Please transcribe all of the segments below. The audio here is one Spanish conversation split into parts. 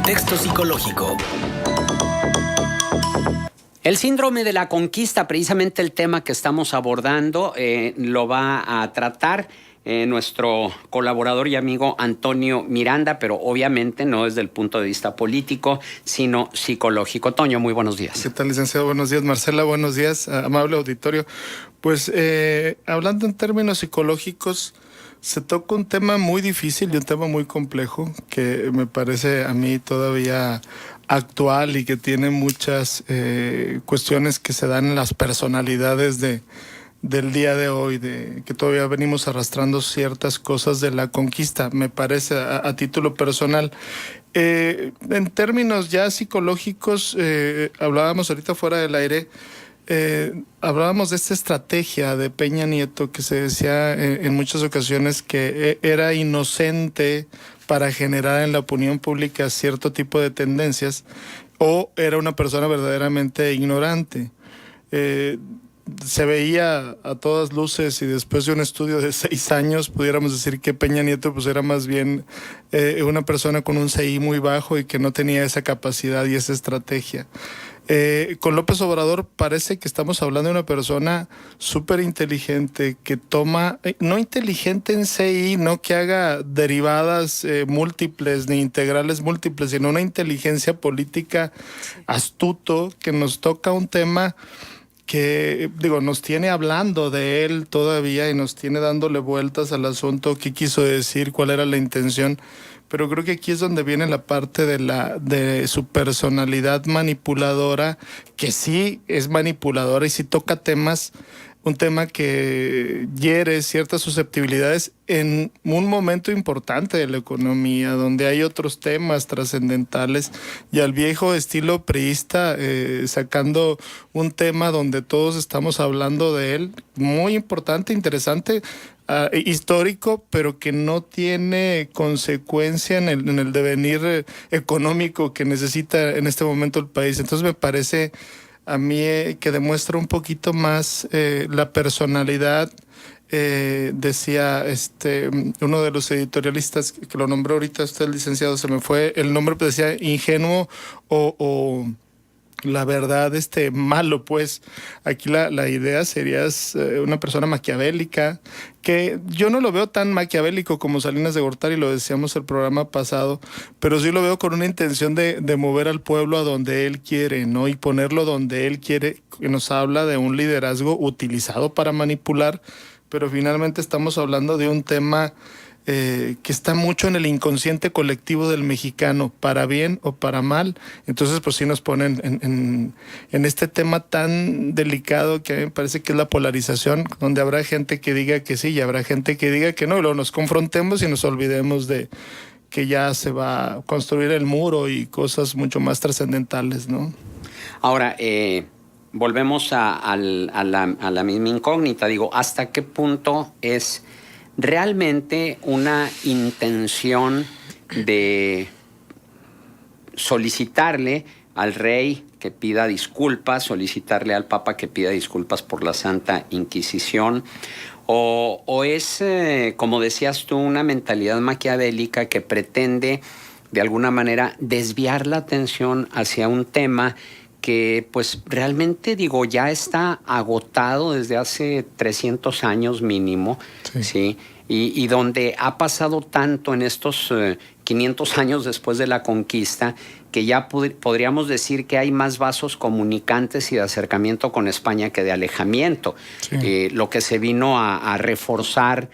Contexto psicológico. El síndrome de la conquista, precisamente el tema que estamos abordando, lo va a tratar nuestro colaborador y amigo Antonio Miranda, pero obviamente no desde el punto de vista político, sino psicológico. Toño, muy buenos días. ¿Qué tal, licenciado? Buenos días, Marcela. Buenos días, amable auditorio. Pues hablando en términos psicológicos, se toca un tema muy difícil y un tema muy complejo que me parece a mí todavía actual y que tiene muchas cuestiones que se dan en las personalidades del día de hoy, de que todavía venimos arrastrando ciertas cosas de la conquista, me parece a título personal. En términos ya psicológicos, hablábamos ahorita fuera del aire, hablábamos de esta estrategia de Peña Nieto que se decía en muchas ocasiones que era inocente para generar en la opinión pública cierto tipo de tendencias, o era una persona verdaderamente ignorante. Se veía a todas luces, y después de un estudio de 6 años pudiéramos decir que Peña Nieto pues era más bien una persona con un CI muy bajo y que no tenía esa capacidad y esa estrategia. Con López Obrador parece que estamos hablando de una persona súper inteligente que toma, no inteligente en CI, no que haga derivadas múltiples ni integrales múltiples, sino una inteligencia política astuto que nos toca un tema que, nos tiene hablando de él todavía y nos tiene dándole vueltas al asunto, qué quiso decir, cuál era la intención. Pero creo que aquí es donde viene la parte de su personalidad manipuladora, que sí es manipuladora y sí toca temas, un tema que hiere ciertas susceptibilidades en un momento importante de la economía, donde hay otros temas trascendentales, y al viejo estilo priista, sacando un tema donde todos estamos hablando de él, muy importante, interesante, histórico, pero que no tiene consecuencia en el devenir económico que necesita en este momento el país. Entonces me parece a mí que demuestra un poquito más la personalidad. Decía uno de los editorialistas que lo nombró ahorita usted, licenciado, se me fue el nombre, pero decía ingenuo o la verdad, malo, pues. Aquí la idea sería una persona maquiavélica, que yo no lo veo tan maquiavélico como Salinas de Gortari, lo decíamos el programa pasado, pero sí lo veo con una intención de mover al pueblo a donde él quiere, ¿no? Y ponerlo donde él quiere, que nos habla de un liderazgo utilizado para manipular, pero finalmente estamos hablando de un tema que está mucho en el inconsciente colectivo del mexicano, para bien o para mal. Entonces pues sí nos ponen en este tema tan delicado que a mí me parece que es la polarización, donde habrá gente que diga que sí y habrá gente que diga que no, y luego nos confrontemos y nos olvidemos de que ya se va a construir el muro y cosas mucho más trascendentales, ¿no? Ahora, volvemos a la misma incógnita. Digo, ¿hasta qué punto es realmente una intención de solicitarle al rey que pida disculpas, solicitarle al papa que pida disculpas por la Santa Inquisición, o es, como decías tú, una mentalidad maquiavélica que pretende de alguna manera desviar la atención hacia un tema que pues realmente ya está agotado desde hace 300 años mínimo, ¿sí? Y donde ha pasado tanto en estos 500 años después de la conquista, que ya podríamos decir que hay más vasos comunicantes y de acercamiento con España que de alejamiento. Sí. Lo que se vino a reforzar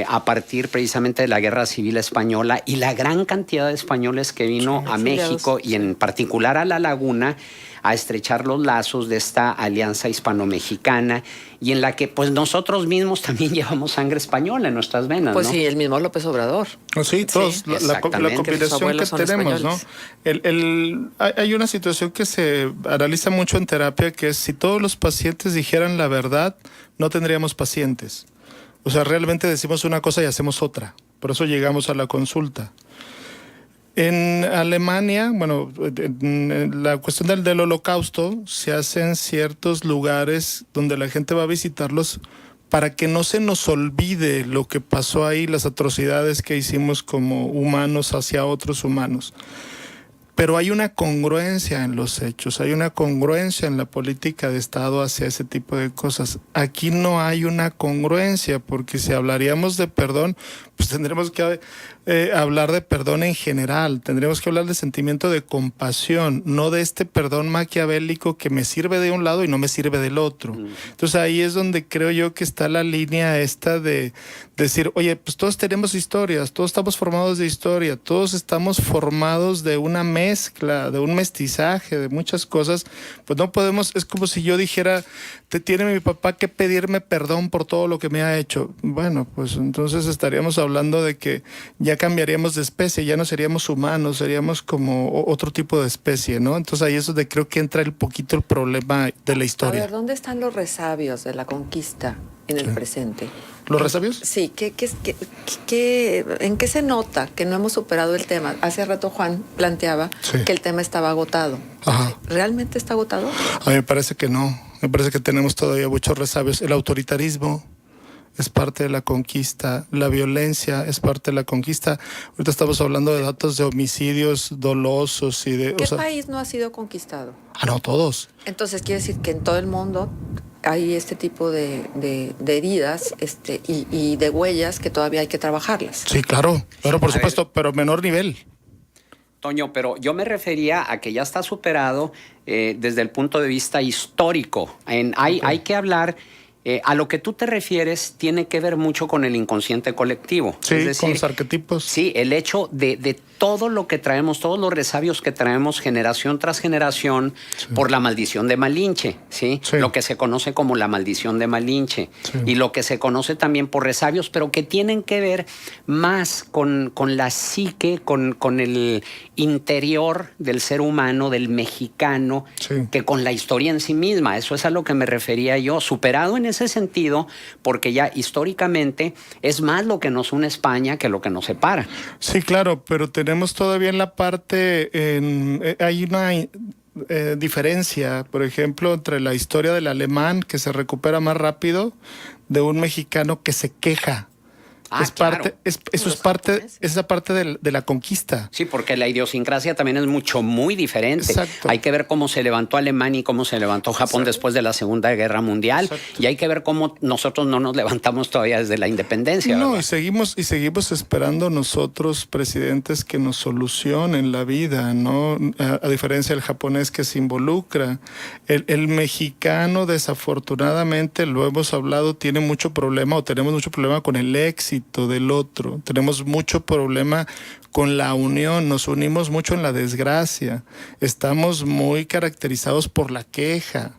a partir precisamente de la Guerra Civil Española y la gran cantidad de españoles que vino a México y en particular a La Laguna a estrechar los lazos de esta alianza hispano-mexicana, y en la que pues nosotros mismos también llevamos sangre española en nuestras venas, pues, ¿no? Sí, el mismo López Obrador. Sí, todos, sí, la combinación que tenemos, ¿no? Hay una situación que se analiza mucho en terapia, que es: si todos los pacientes dijeran la verdad, no tendríamos pacientes. O sea, realmente decimos una cosa y hacemos otra. Por eso llegamos a la consulta. En Alemania, en la cuestión del Holocausto, se hace en ciertos lugares donde la gente va a visitarlos para que no se nos olvide lo que pasó ahí, las atrocidades que hicimos como humanos hacia otros humanos. pero hay una congruencia en los hechos, hay una congruencia en la política de Estado hacia ese tipo de cosas. Aquí no hay una congruencia, porque si hablaríamos de perdón, pues tendremos que hablar de perdón en general, tendríamos que hablar de sentimiento de compasión, no de este perdón maquiavélico que me sirve de un lado y no me sirve del otro. Entonces ahí es donde creo yo que está la línea esta de decir, oye, pues todos tenemos historias, todos estamos formados de historia, todos estamos formados de una mezcla, de un mestizaje, de muchas cosas, pues no podemos, es como si yo dijera, te tiene mi papá que pedirme perdón por todo lo que me ha hecho. Bueno, pues entonces estaríamos hablando de que ya cambiaríamos de especie, ya no seríamos humanos, seríamos como otro tipo de especie, ¿no? Entonces ahí es donde creo que entra el problema de la historia. A ver, ¿dónde están los resabios de la conquista en el presente? ¿Los resabios? Sí, ¿en qué se nota que no hemos superado el tema? Hace rato Juan planteaba que el tema estaba agotado. Ajá. ¿Realmente está agotado? A mí me parece que no. Me parece que tenemos todavía muchos resabios. El autoritarismo es parte de la conquista, la violencia es parte de la conquista. Ahorita estamos hablando de datos de homicidios dolosos y de... ¿Qué país no ha sido conquistado? No, todos. Entonces quiere decir que en todo el mundo hay este tipo de heridas y de huellas que todavía hay que trabajarlas. Sí, claro, por supuesto, pero menor nivel. Toño, pero yo me refería a que ya está superado desde el punto de vista histórico. Hay que hablar, a lo que tú te refieres tiene que ver mucho con el inconsciente colectivo. Sí, es decir, con los arquetipos. Sí, el hecho de todo lo que traemos, todos los resabios que traemos generación tras generación por la maldición de Malinche, ¿sí? Lo que se conoce como la maldición de Malinche y lo que se conoce también por resabios, pero que tienen que ver más con la psique, con el interior del ser humano, del mexicano, que con la historia en sí misma. Eso es a lo que me refería yo, superado en ese sentido, porque ya históricamente es más lo que nos une a España que lo que nos separa. Sí, claro, pero tenemos todavía en la parte, hay una diferencia, por ejemplo, entre la historia del alemán que se recupera más rápido de un mexicano que se queja. Esa parte de la conquista. Sí, porque la idiosincrasia también es muy diferente. Exacto. Hay que ver cómo se levantó Alemania y cómo se levantó Japón después de la Segunda Guerra Mundial. Y hay que ver cómo nosotros no nos levantamos todavía desde la independencia. No, ¿verdad? y seguimos esperando nosotros, presidentes, que nos solucionen la vida, ¿no? A diferencia del japonés que se involucra. El mexicano, desafortunadamente, lo hemos hablado, tiene mucho problema o tenemos mucho problema con el éxito del otro. Tenemos mucho problema con la unión, nos unimos mucho en la desgracia. Estamos muy caracterizados por la queja.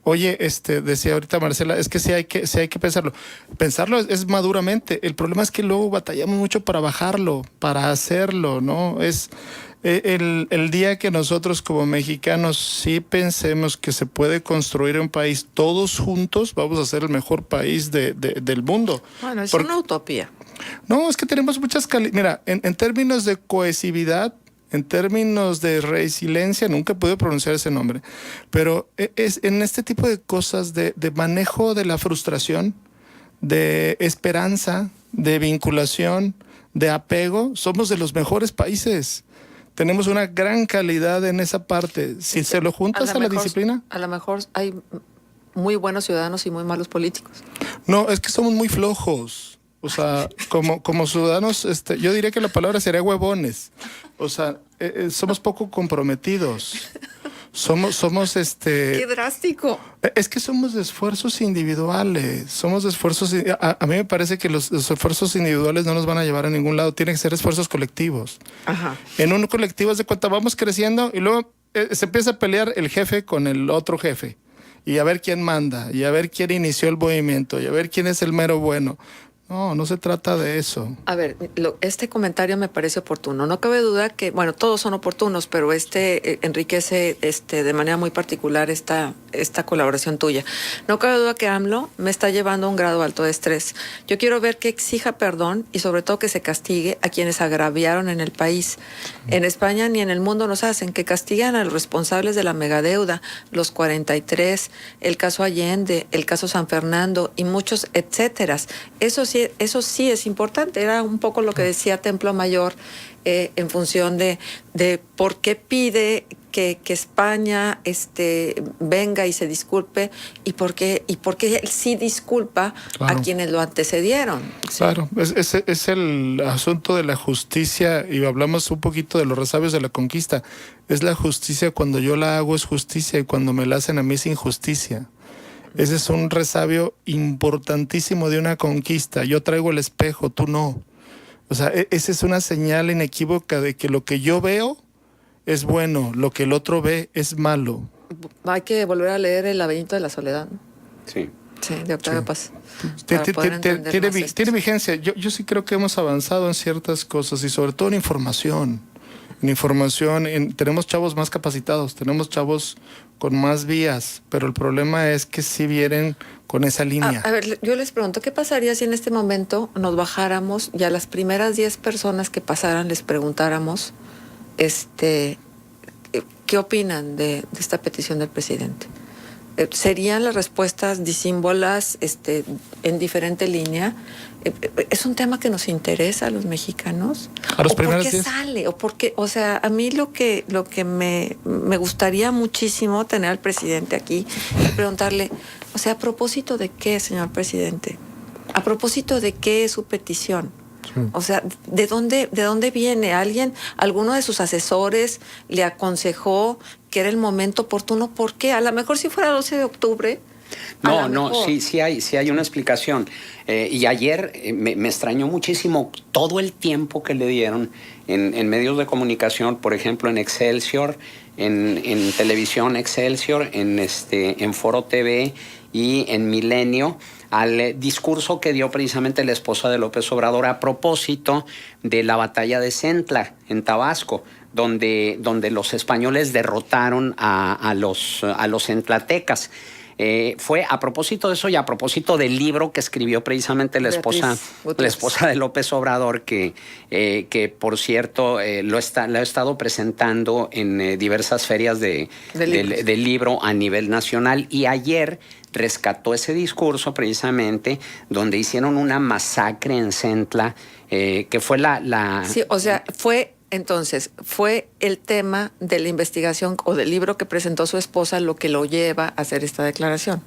Oye, decía ahorita Marcela, es que sí hay que pensarlo. Pensarlo es maduramente. El problema es que luego batallamos mucho para bajarlo, para hacerlo, ¿no? Es el día que nosotros como mexicanos sí pensemos que se puede construir un país todos juntos, vamos a ser el mejor país del mundo. Bueno, es una utopía. No, es que tenemos muchas Mira, en términos de cohesividad, en términos de resiliencia, nunca pude pronunciar ese nombre, pero es en este tipo de cosas de manejo de la frustración, de esperanza, de vinculación, de apego, somos de los mejores países. Tenemos una gran calidad en esa parte. Si se lo juntas a la disciplina. A lo mejor hay muy buenos ciudadanos y muy malos políticos. No, es que somos muy flojos. O sea, como ciudadanos, yo diría que la palabra sería huevones. O sea, somos poco comprometidos. Somos ¡Qué drástico! Es que somos de esfuerzos individuales. Somos de esfuerzos... A mí me parece que los esfuerzos individuales no nos van a llevar a ningún lado. Tienen que ser esfuerzos colectivos. Ajá. En un colectivo, de cuenta, vamos creciendo y luego se empieza a pelear el jefe con el otro jefe. Y a ver quién manda, y a ver quién inició el movimiento, y a ver quién es el mero bueno. No se trata de eso. A ver, este comentario me parece oportuno. No cabe duda que, bueno, todos son oportunos, pero enriquece de manera muy particular esta colaboración tuya. No cabe duda que AMLO me está llevando a un grado alto de estrés. Yo quiero ver que exija perdón y sobre todo que se castigue a quienes agraviaron en el país. En España ni en el mundo nos hacen, que castigan a los responsables de la megadeuda, los 43, el caso Allende, el caso San Fernando y muchos etcétera. Eso sí es importante. Era un poco lo que decía Templo Mayor, en función de por qué pide que España venga y se disculpe y por qué él sí disculpa Claro. a quienes lo antecedieron. ¿Sí? Claro, es el asunto de la justicia, y hablamos un poquito de los resabios de la conquista. Es la justicia, cuando yo la hago es justicia, y cuando me la hacen a mí es injusticia. Ese es un resabio importantísimo de una conquista. Yo traigo el espejo, tú no. O sea, esa es una señal inequívoca de que lo que yo veo es bueno, lo que el otro ve es malo. Hay que volver a leer El laberinto de la soledad, ¿no? Sí. Sí, de Octavio Sí. Paz. Para poder entender más esto. Tiene vigencia. Yo sí creo que hemos avanzado en ciertas cosas, y sobre todo en información. Tenemos chavos más capacitados, tenemos chavos con más vías, pero el problema es que sí vienen con esa línea. A ver, yo les pregunto, ¿qué pasaría si en este momento nos bajáramos y a las primeras 10 personas que pasaran les preguntáramos qué opinan de esta petición del presidente? ¿Serían las respuestas disímbolas en diferente línea? ¿Es un tema que nos interesa a los mexicanos? A los ¿O por primeros qué 10. sale? ¿O por qué? O sea, a mí lo que me gustaría muchísimo tener al presidente aquí y preguntarle, o sea, ¿a propósito de qué, señor presidente? ¿A propósito de qué es su petición? Sí. O sea, ¿de dónde viene? ¿Alguno de sus asesores le aconsejó que era el momento oportuno? ¿Por qué? A lo mejor si fuera 12 de octubre. No, sí hay una explicación. Y ayer me extrañó muchísimo todo el tiempo que le dieron en medios de comunicación, por ejemplo, en Excelsior, en Televisión Excelsior, en Foro TV y en Milenio, al discurso que dio precisamente la esposa de López Obrador a propósito de la batalla de Centla, en Tabasco, donde los españoles derrotaron a los centlatecas. Fue a propósito de eso y a propósito del libro que escribió precisamente la esposa de López Obrador, que por cierto lo ha estado presentando en diversas ferias del libro a nivel nacional, y ayer rescató ese discurso precisamente donde hicieron una masacre en Centla, que fue Sí, o sea, Entonces, ¿fue el tema de la investigación o del libro que presentó su esposa lo que lo lleva a hacer esta declaración?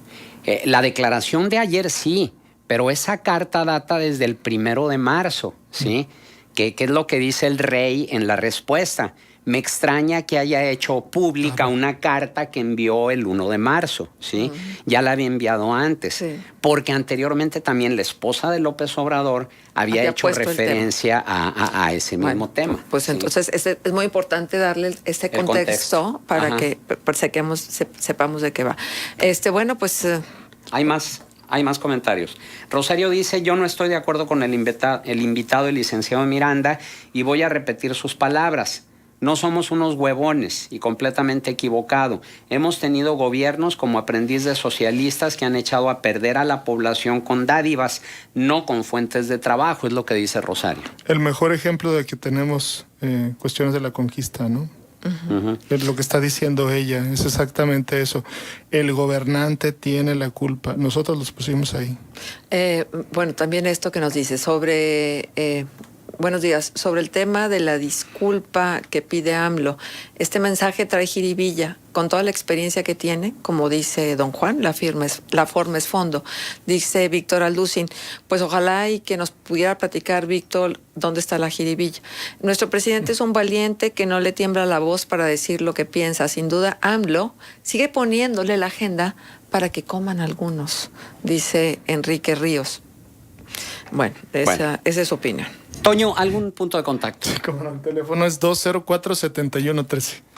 La declaración de ayer sí, pero esa carta data desde el 1 de marzo, ¿sí? ¿Qué es lo que dice el rey en la respuesta? Me extraña que haya hecho pública una carta que envió el 1 de marzo, ¿sí? Ya la había enviado antes, Sí. porque anteriormente también la esposa de López Obrador había hecho puesto el referencia a ese mismo tema. Pues ¿sí? entonces es muy importante darle este El contexto para Ajá. que sepamos de qué va. Bueno, pues Hay más comentarios. Rosario dice, yo no estoy de acuerdo con el invitado, el licenciado Miranda, y voy a repetir sus palabras. No somos unos huevones y completamente equivocado. Hemos tenido gobiernos como aprendiz de socialistas que han echado a perder a la población con dádivas, no con fuentes de trabajo, es lo que dice Rosario. El mejor ejemplo de que tenemos cuestiones de la conquista, ¿no? Uh-huh. Es lo que está diciendo ella, es exactamente eso. El gobernante tiene la culpa, nosotros los pusimos ahí. bueno, también esto que nos dice sobre... buenos días. Sobre el tema de la disculpa que pide AMLO, este mensaje trae jiribilla con toda la experiencia que tiene, como dice don Juan, la forma es fondo. Dice Víctor Alducin, pues ojalá y que nos pudiera platicar, Víctor, dónde está la jiribilla. Nuestro presidente es un valiente que no le tiembla la voz para decir lo que piensa. Sin duda, AMLO sigue poniéndole la agenda para que coman algunos, dice Enrique Ríos. Bueno, esa es su opinión. Toño, ¿algún punto de contacto? Como no, el teléfono es 204-7113.